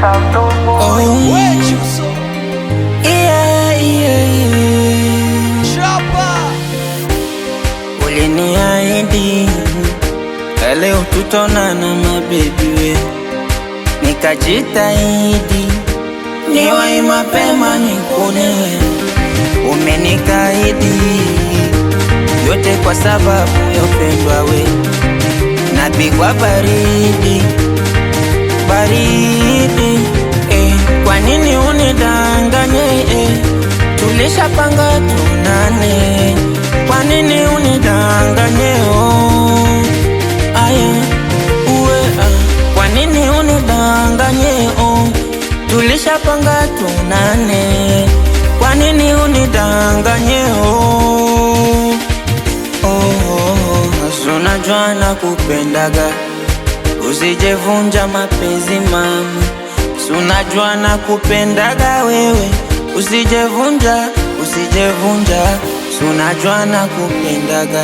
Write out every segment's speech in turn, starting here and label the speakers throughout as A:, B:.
A: Oh, yeah, yeah. Uliniahidi leo tutaonana mabebi we, nikajitahidi niwahi mapema nikune. Umenikaidi yote kwa sababu ya upendo we, napigwa baridi baridi Kwa nini unidanganye tulishapanga tunane? Kwa nini unidanganye aya uwe Kwa nini unidanganye tulishapanga tunane? Kwa nini unidanganye Unajua nakupendaga, usijevunja mapenzi mama. Unajua nakupendaga wewe, usijevunja. Unajua nakupendaga,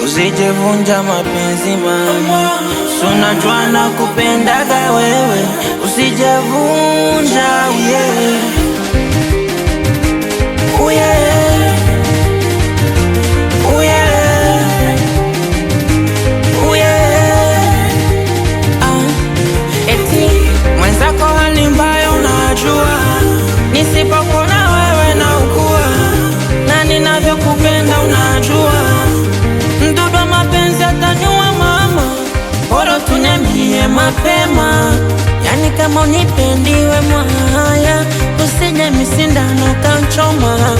A: usijevunja mapenzi mama. Unajua nakupendaga wewe, usijevunja Mwenzako hali mbaya unajua, nisipokuona wewe naugua, na ninavyokupenda unajua. Mdudu wa mapenzi ataniua mama, bora tuniambie mapema. Yani kama unipendiwe mwaya, usije misindano kanchoma,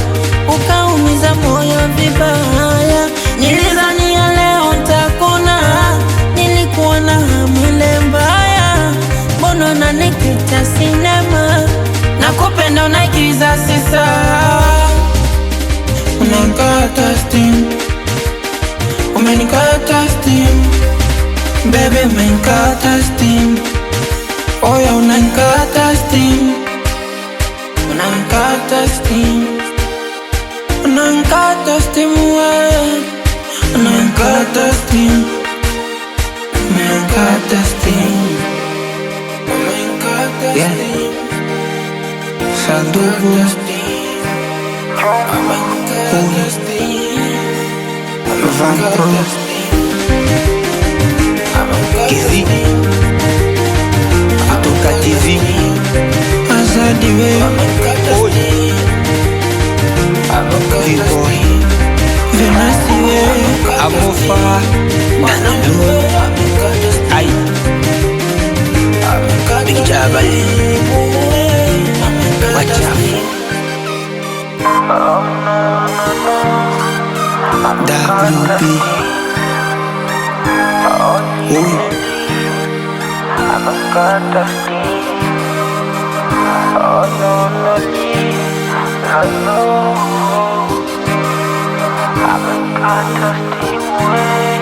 A: ukaumiza moyo vibaya. Nilizania leo ntakuna, nilikuwa na hamu ile mbaya. Mbona unanikita sinema, nakupenda unaigiza sisa. Umenikata steam, umenikata steam, baby umenikata steam. Oya unanikata steam, unanikata steam, unanikata steam wewe, unanikata steam, umenikata steam. Yeah, Sandugu Vampro Kizi Atoka TV Azadi we V-Boy Venasi we Amofa Nanadu Ay Big Jabali Wachafu WB
B: I'm